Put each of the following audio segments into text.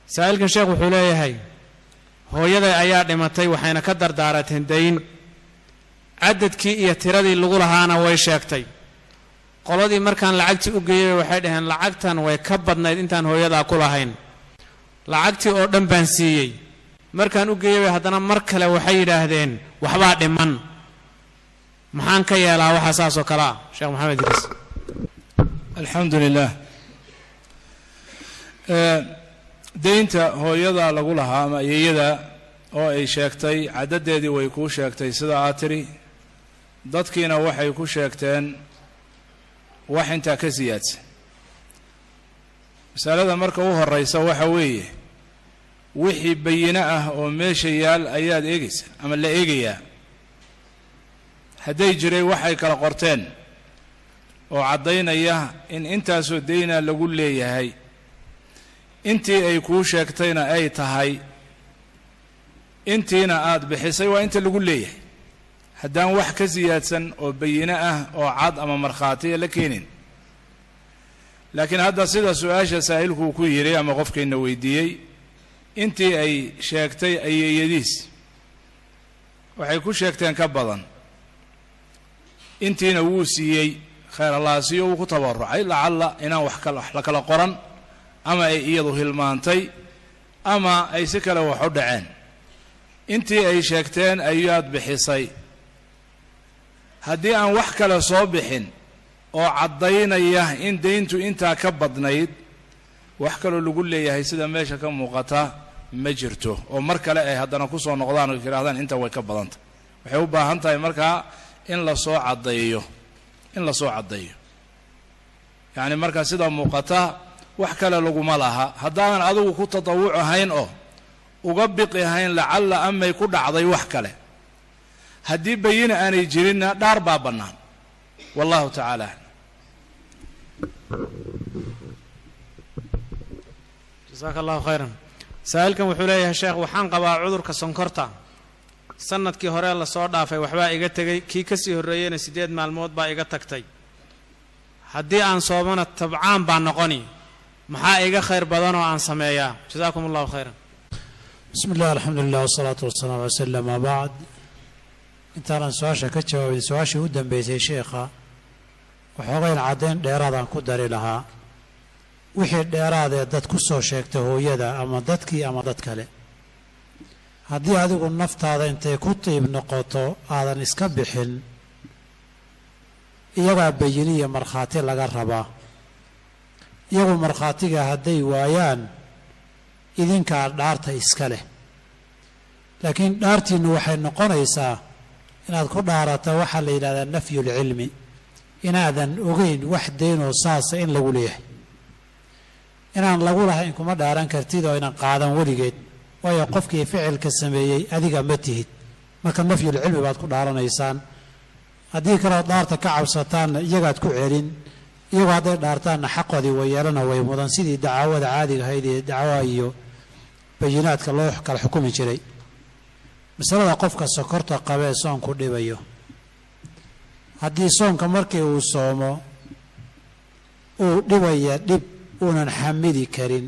سائلك الشيخ وحولي هاي هو يدا أياد dhimatay waxayna ka dardaarateen dayn cadadkii iyo tiradii lagu lahaana way sheegtay qoladii markaan lacagtii u geeyay waxay dhaheen lacagtan way ka badnayd intaan hooyada ku lahayn lacagtii oo dhan baan siiyay markaan u geeyay haddana mar kale waxay yiraahdeen waxba dhiman maxaan ka yeelaa waxa saas oo kala Sheekh Maxamed Idris alxamdulillah deynta hooyada lagu lahaa ama ayeeyada oo ay sheegtay cadadeedii way ku sheegtay sida aad tiri dadkiina waxay ku sheegteen wax inta ka siyaadsan masalada marka u horeysa waxa weeye wixii bayina ah oo meesha yaal ayaad eegaysa ama la eegaya haday jiray waxay kala qorteen oo cadaynaya in intaasoo deyna lagu leeyahay intii ay ku sheegtayna ay tahay intiina aad bixisay waa inta lagu leeyahay haddaan wax ka siyaadsan oo bayina ah oo cad ama markhaati la keenin laakiin hadda sida su'aasha saa'ilku ku yiri ama qofkayna weydiiyay intii ay sheegtay ayeeyadiis waxay ku sheegteen ka badan intiina wuu siiyey khayr Allah siiyo uu ku tabarucay lacalla inaan wax kala qoran ama ay iyadu hilmaantay ama ay si kale wax u dhaceen intii ay sheegteen ayaad bixisay haddii aan wax kale soo bixin oo cadaynaya in deyntu inta ka badnayd wax kale lagu leeyahay sida meesha ka muuqata ma jirto oo mar kale ay haddana ku soo noqdaan oo yiraahdaan inta way ka badanta waxay u baahan tahay marka in la soo cadeeyo yani marka sida muuqata wax kale lagu ma laha haddaan adigu ku tatawuc ahayn oo uga biqi ahayn lacalla amay ku dhacday wax kale haddii bayina aanay jirinna dhaar baa bannaan wallahu ta'ala jazakallahu khayran sa'ilkan wuxuu leeyahay sheekh waxaan qabaa cudurka sonkorta sanadkii hore la soo dhaafay waxba iga tagay kii ka sii horeeyayna 8 maalmood baa iga tagtay haddii aan soomana tabcaan baa noqoni maxaa iga khayr badan oo aan sameeyaa jazakumullahu khayran بسم الله الحمد لله والصلاة والسلام على رسول الله ما بعد انت أنا سؤاشا كتشاوي سؤاشا ودن بيسي شيخا وحوغين عادين ديرادان كداري لها وحي ديرادة داد كسو شيكته يدا أما دادكي أما دادكالي هدي هذه النفط هذا انت كتب نقطو هذا نسكبحن إيغا بيجينية مرخاتي لغربا إيغا مرخاتي هدي وايان idinkaa dhaarta iska leh laakiin dhaartiinu waxay noqonaysaa inaad ku dhaarato waxa la yiraahdaa nafyul ilmi inaadan ogeyn wax deeno saasa in lagu leeyahay inaan lagu lahayn kuma dhaaran kartid oo inaan qaadan waligeed waayo qofkii ficilka sameeyay adiga ma tihid marka nafyul ilmi baad ku dhaaranaysaan haddii kale dhaarta ka cabsataan iyagaad ku celin iyagoo hadday dhaartaanna xaqoodii way yeelana way mudan sidii dacwada caadiga ahayd ee dacwa iyo bayinaadka loo kala xukumi jiray masalada qofka sokorta qabee soonku dhibayo haddii soonka markii uu soomo uu dhibaya dhib uunan xamidi karin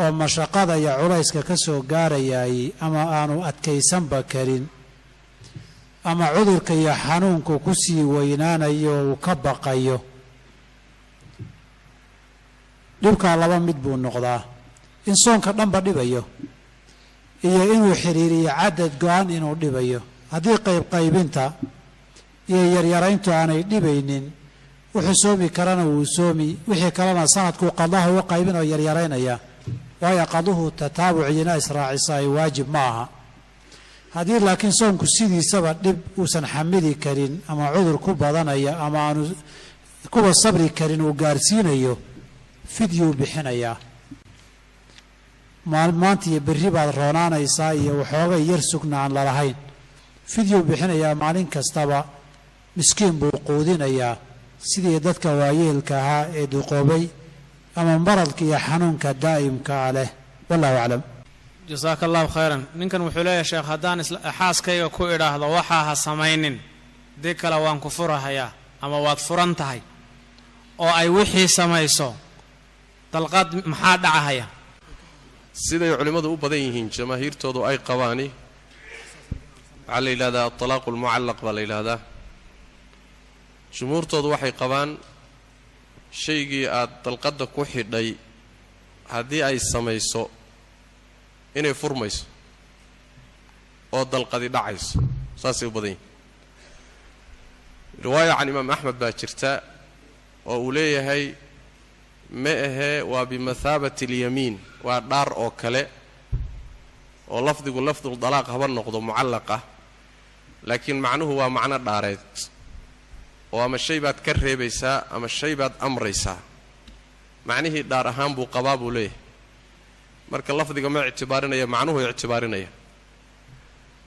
oo mashaqada iyo culayska ka soo gaarayay ama aanu adkaysanba karin ama cudurka iyo xanuunku ku sii weynaanayo uu ka baqayo dhibka laba mid buu noqdaa in soonka dhanba dhibayo iyo inuu xiriiriyo cadad go'an inuu dhibayo haddii qaybinta iyo yaryarayntu aanay dhibaynin wuxuu soomi karana wuu soomi wixii kalena sanadku qadaha u qaybin oo yaryaraynaya waayo qaduhu tataabuc iyo israacisa ay waajib ma aha haddii laakiin soonku sidiisaba dhib uusan xamidi karin ama cudur ku badanaya ama aanu kuwa sabri karin uu gaarsiinayo fidyuu bixinayaa maanta iyo berri baad roonaanaysaa iyo waxoogay yar sugna aan lalahayn fidyuu bixinayaa maalin kastaba miskiin buu quudinayaa sidii dadka waayeelka ahaa ee duqoobay ama maradka iyo xanuunka daa'imka leh wallahu aclam جزاك الله خيرا نكن وحولي يا شيخ هدان حاسكيغا كو إراهدا waxaa ha samaynin dii kale waan ku furahayaa ama waad furan tahay oo ay wixii samayso dalqad maxaa dhacaya siday culimmadu u badan yihiin jamaahiirtoodu ay qabaani waxaa la yidhahdaa atalaaqu almucallaq baa la yidhaahdaa jumhuurtoodu waxay qabaan shaygii aad dalqadda ku xidhay haddii ay samayso inay furmayso oo dalqadi dhacayso saasay u badan yihin riwaaya can imaam axmed baa jirta oo uu leeyahay ma ahee waa bimathaabati alyamiin waa dhaar oo kale oo lafdigu lafdul dalaaq haba noqdo mucallaq ah laakiin macnuhu waa macno dhaareed oo ama shay baad ka reebaysaa ama shay baad amraysaa macnihii dhaar ahaan buu qabaa buu leeyahay marka lafdiga ma ictibaarinaya macnuhu ictibaarinaya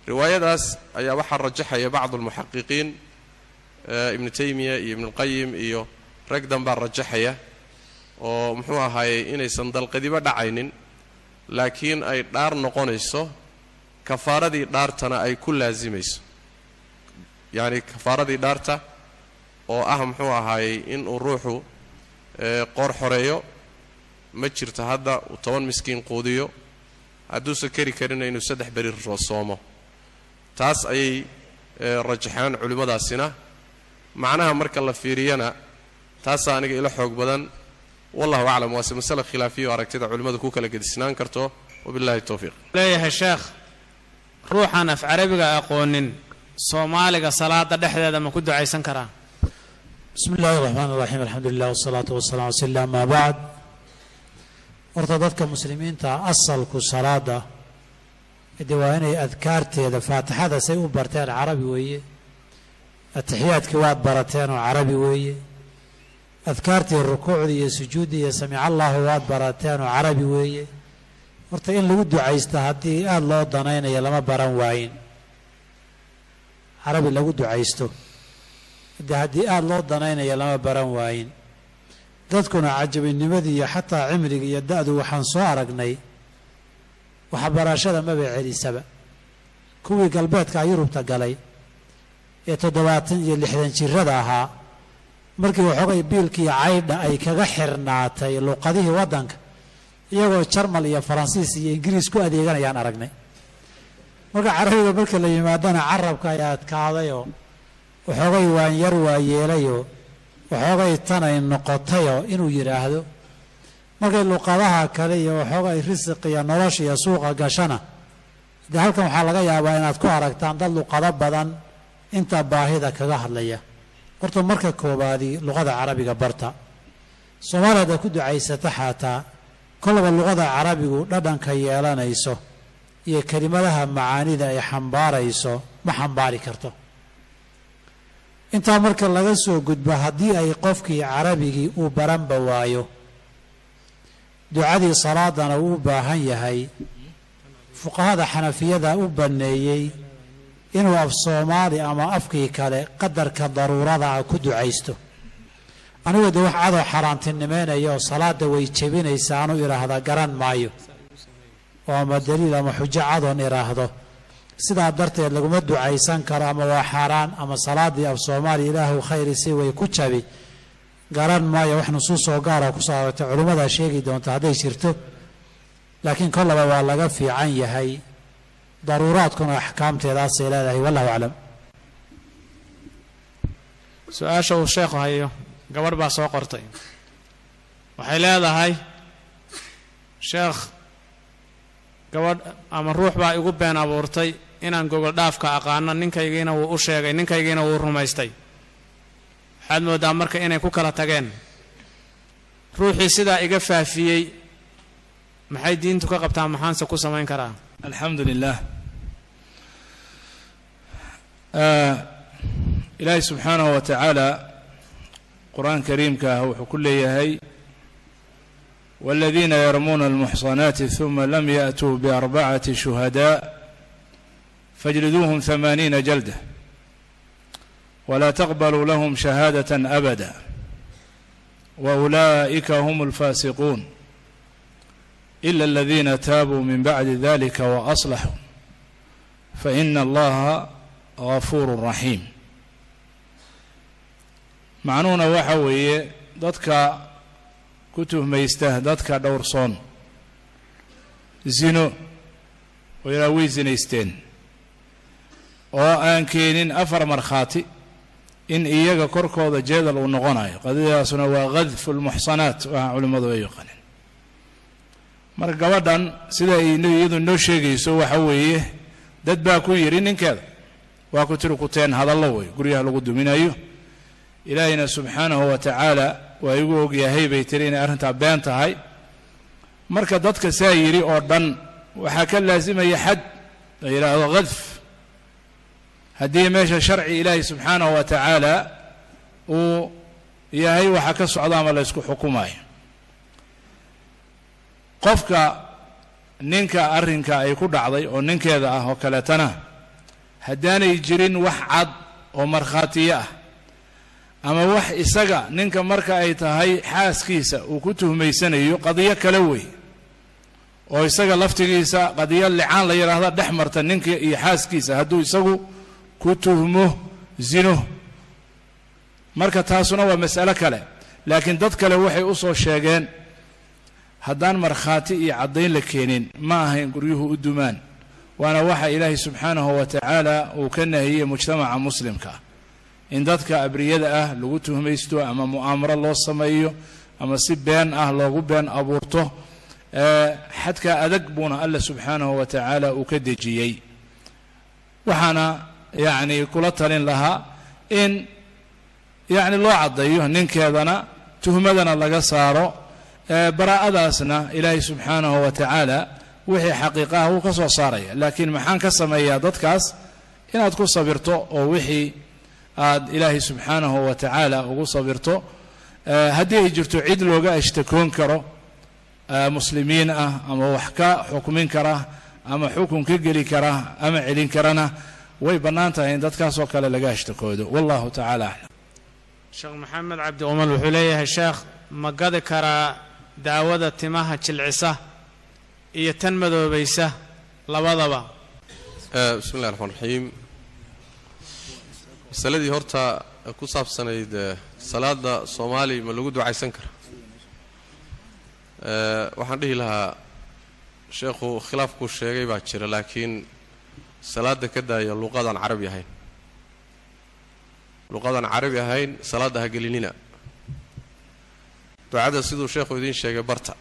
riwaayadaas ayaa waxaa rajaxaya bacdu almuxaqiqiin ibnu taymiya iyo ibnuulqayim iyo rag dan baa rajaxaya oo muxuu ahaayey inaysan dalqadiba dhacaynin laakiin ay dhaar noqonayso kafaaradii dhaartana ay ku laasimayso yacni kafaaradii dhaarta oo ah muxuu ahaayey inuu ruuxu qoor xoreeyo ma jirto hadda uu 10 miskiin quudiyo hadduusan kari karina inuu 3 beri soomo taas ayay rajaxaan culimmadaasina macnaha marka la fiiriyana taasaa aniga ila xoog badan wallahu aclam waase masale khilaafiya oo aragtida culimmadu ku kala gedisnaan karto wabillahi towfiiq leeyahay sheekh ruuxaan af carabiga aqoonin soomaaliga salaada dhexdeeda ma ku ducaysan karaa bismi illaahi raxmaan raxiim alxamdulilah wasalaatu wasalaam ala rasuulillah amaa bacd horta dadka muslimiinta asalku salaada de waa inay adkaarteeda faatixada say u barteen carabi weeye atixiyaadkii waad barateen oo carabi weeye adkaartii rukuucdii iyo sujuuddii iyo samica allahu waad barateen oo carabi weeye horta in lagu ducaysta haddii aada loo danaynayo lama baran waayin carabi lagu ducaysto de haddii aada loo danaynayo lama baran waayin dadkuna cajabinimadii iyo xataa cimriga iyo da-du waxaan soo aragnay waxbarashada maba celisaba kuwii galbeedka yurubta galay ee 70 iyo 60 jirada ahaa markii waxoogay biilkii caydha ay kaga xirnaatay luqadihii waddanka iyagoo jarmal iyo faransiis iyo ingiriis ku adeeganayaan aragnay marka carabiga marka la yimaadana carabka ayaa adkaadayoo waxoogay waan yar waa yeelayoo waxoogay tanay noqotayoo inuu yidhaahdo markay luqadaha kale iyo waxoogay risiq iyo nolosha iyo suuqa gashana dee halkan waxaa laga yaabaa inaad ku aragtaan dad luqado badan inta baahida kaga hadlaya horta marka koobaadii luqada carabiga barta soomaaliya haddaad ku ducaysata xataa kolaba luqada carabigu dhadhanka yeelanayso iyo kelimadaha macaanida ay xambaarayso ma xambaari karto intaa marka laga soo gudbo haddii ay qofkii carabigii uu baranba waayo ducadii salaadana uu u baahan yahay fuqahada xanafiyada u banneeyey inuu af soomaali ama afkii kale qadarka daruurada ah ku ducaysto anigu de wax cadoo xaaraantinimeynaya oo salaada way jebinaysa aanu idhaahda garan maayo oo ama daliil ama xujo cadoon idhaahdo sidaa darteed laguma ducaysan karo ama waa xaaraan ama salaadii af soomaali ilaahu khayri si way ku jabi garan maayo wax nusuusoo gaara kusoo aragtay culimmadaa sheegi doonta hadday jirto laakiin kollaba waa laga fiican yahay daruuraadkuna axkaamteedaasay leedahay wallahu aclam su-aasha uu sheekhu hayo gabadh baa soo qortay waxay leedahay sheekh gabadh ama ruux baa igu been abuurtay inaan gogol dhaafka aqaano ninkaygiina wuu u sheegay ninkaygiina wuu rumaystay waxaad mooddaa marka inay ku kala tageen ruuxii sidaa iga faafiyey maxay diintu ka qabtaa maxaanse ku samayn karaa alxamdu lilah ilaahay subxaanahu wa tacaala qur-aan kariimka ah wuxuu ku leeyahay والذين يرمون المحصنات ثم لم يأتوا ب4 شهداء فاجلدوهم 80 جلدة ولا تقبلوا لهم شهادة أبدا وأولئك هم الفاسقون إلا الذين تابوا من بعد ذلك وأصلحوا فإن الله غفور رحيم معنونا وحوي dadka ku tuhmaysta dadka dhowrsoon zino oo ilaa way zinaysteen oo aan keenin 4 markhaati in iyaga korkooda jeedal uu noqonayo qadiyadaasuna waa qadfu lmuxsanaat waa culimmadu ay yaqaaneen marka gabadhan sida ay iyadu noo sheegayso waxa weeye dad baa ku yidhi ninkeeda waa ku tiri kuteen hadallo wey guryaha lagu duminayo ilaahayna subxaanahu wa tacaala waa igu ogyahay bay tiri inay arrintaa been tahay marka dadka saa yidhi oo dhan waxaa ka laasimaya xad la yidhaahdo qadf haddii meesha sharci ilaahay subxaanahu wa tacaala uu yahay waxa ka socda ama la ysku xukumayo qofka ninka arrinka ay ku dhacday oo ninkeeda ah oo kaleetana haddaanay jirin wax cad oo markhaatiyo ah ama wax isaga ninka marka ay tahay xaaskiisa uu ku tuhmaysanayo qadiyo kale wey oo isaga laftigiisa qadiyo licaan la yidhaahda dhex marta ninka iyo xaaskiisa hadduu isagu ku tuhmo zino marka taasuna waa mas'alo kale laakiin dad kale waxay u soo sheegeen haddaan markhaati iyo caddayn la keenin ma ahayn guryuhu u dumaan waana waxa ilaahay subxaanahu wa tacaala uu ka nahiyey mujtamaca muslimka in dadka abriyada ah lagu tuhmaysto ama mu'aamaro loo sameeyo ama si been ah loogu been abuurto xadka adag buuna alla subxaanahu wa tacaala uu ka dejiyey waxaana yacni kula talin lahaa in yacni loo caddeeyo ninkeedana tuhmadana laga saaro baraa'adaasna ilaahay subxaanahu wa tacaala wixii xaqiiqaha wuu ka soo saaraya laakiin maxaan ka sameeyaa dadkaas inaad ku sabirto oo wixii aad ilaahay subxaanahu wa tacaala ugu sabirto haddii ay jirto cid looga ashtakoon karo muslimiin ah ama wax ka xukmin kara ama xukun ka geli kara ama celin karana way bannaan tahay in dadkaasoo kale laga ashtakoodo wallahu tacaala aclam sheekh maxamed cabdi umal wuxuu leeyahay sheekh ma gadi karaa daawada timaha jilcisa iyo tan madoobaysa labadaba bismi illahi raxmaan raxiim masaladii horta ku saabsanayd salaada soomaali ma lagu ducaysan kara waxaan dhihi lahaa sheekhu khilaafkuu sheegay baa jira laakiin salaada ka daaya luqadaan carabi ahayn luqadaan carabi ahayn salaadda ha gelinina ducada siduu sheekhu idiin sheegay barta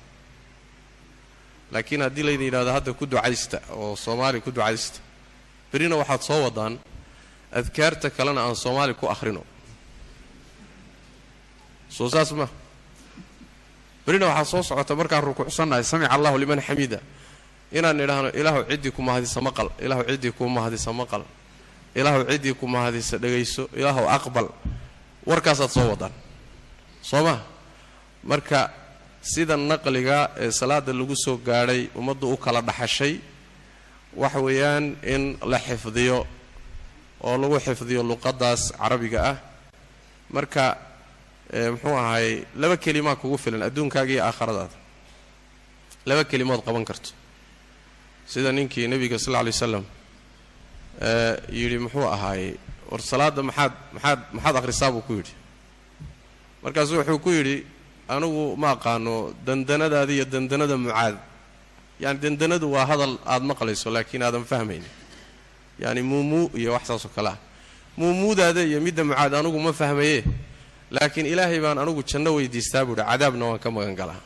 laakiin haddii laydin yidhahdo hadda ku ducaysta oo soomaali ku ducaysta berina waxaad soo wadaan adkaarta kalena aan soomaali ku akhrino soo saas ma berina waxaad soo socota markaan rukuucsannahay samica allahu liman xamida inaan idhaahno ilaahu ciddii ku mahadisa maqal ilaahu ciddii ku mahadisa maqal ilaahu ciddii ku mahadisa dhegayso ilaahu aqbal warkaasaad soo wadaan soo ma marka sida naqliga ee salaada lagu soo gaadhay ummaddu u kala dhaxashay waxa weeyaan in la xifdiyo oo lagu xifdiyo luqadaas carabiga ah marka muxuu ahay laba kelimaa kugu filan adduunkaaga iyo aakhiradaada laba kelimood qaban karto sida ninkii nebiga sal lla lay wasalam yidhi muxuu ahaay war salaadda maxaad akhrisaa buu ku yidhi markaasu wuxuu ku yidhi anigu ma aqaano dandanadaada iyo dandanada mucaad yani dandanadu waa hadal aad maqlayso laakiin aadan fahmaynin yani muumuu iyo wax saasoo kale ah muumuudaada iyo midda mucaad anigu ma fahmaye laakiin ilaahay baan anigu janno weydiistaa buuhi cadaabna waan ka magan galaa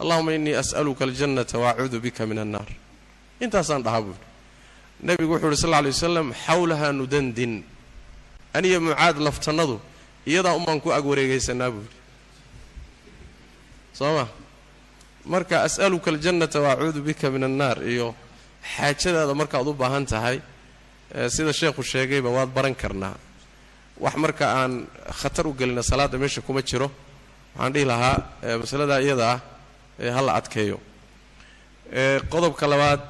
allahuma innii as'aluka aljannata waacuudu bika min annaar intaasaan dhahaa buuhi nebigu wuxuu uhi sal lla lay wasalam xawlaha nudandin aniyo mucaad laftannadu iyadaa umaan ku ag wareegaysanaa buuhi soo ma marka as'aluka aljannata waacuudu bika min annaar iyo xaajadaada markaad u baahan tahay sida sheekhu sheegayba waad baran karnaa wax marka aan khatar u gelina salaadda meesha kuma jiro waxaan dhihi lahaa masaladaa iyada ah ha la adkeeyo qodobka labaad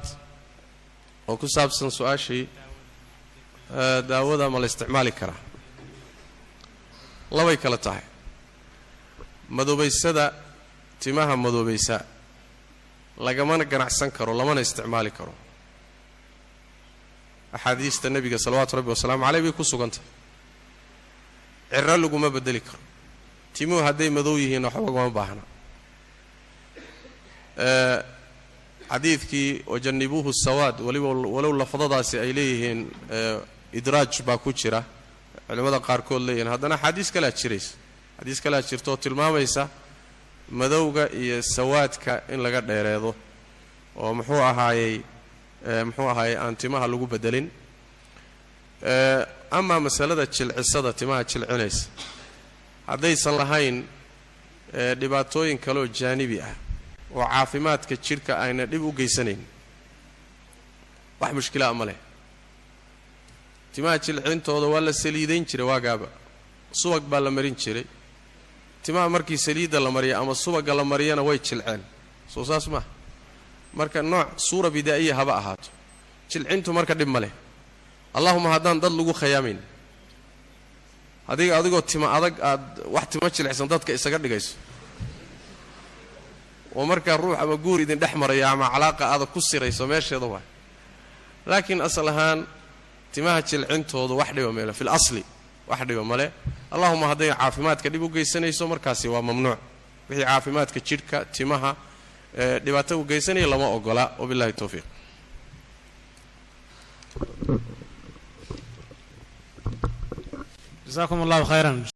oo ku saabsan su-aashii daawada ma la isticmaali karaa labay kala tahay madoobaysada timaha madoobaysa lagamana ganacsan karo lamana isticmaali karo axaadiista nebiga salawaatu rabbi wasalaamu caleyh bay ku sugantah ciro laguma bedeli karo timuhu hadday madow yihiin waxba gama baahna xadiidkii wajannibuuhu sawaad walow lafdadaasi ay leeyihiin idraaj baa ku jira culimmada qaarkood leeyihiin haddana xadiis kalea jiraysa xadiis kalea jirta oo tilmaamaysa madowga iyo sawaadka in laga dheereedo oo muxuu ahaayey aan timaha lagu bedelin amaa masalada jilcisada timaha jilcinaysa haddaysan lahayn dhibaatooyin kaleoo jaanibi ah oo caafimaadka jidhka ayna dhib u geysanayn wax mushkilaa ma leh timaha jilcintooda waa la saliidayn jiray waagaaba subag baa la marin jiray timaha markii saliidda la mariya ama subagga la mariyana way jilceen soo saas maaha marka nooc suura bidaa'iya haba ahaato jilcintu marka dhib ma leh allahuma haddaan dad lagu khayaamayn adigoo tima adag aad wax tima jilicsan dadka isaga dhigayso oo markaa ruux ama guur idin dhex maraya ama calaaqa aada ku sirayso meesheeda waay laakiin asal ahaan timaha jilcintoodu wax dhiba meele fil asli wax dhiba male allahuma hadday caafimaadka dhib u geysanayso markaasi waa mamnuuc wixii caafimaadka jidhka timaha dhibaato u geysanaya lama ogola wabillahi tawfiiq جزاكم الله خيرا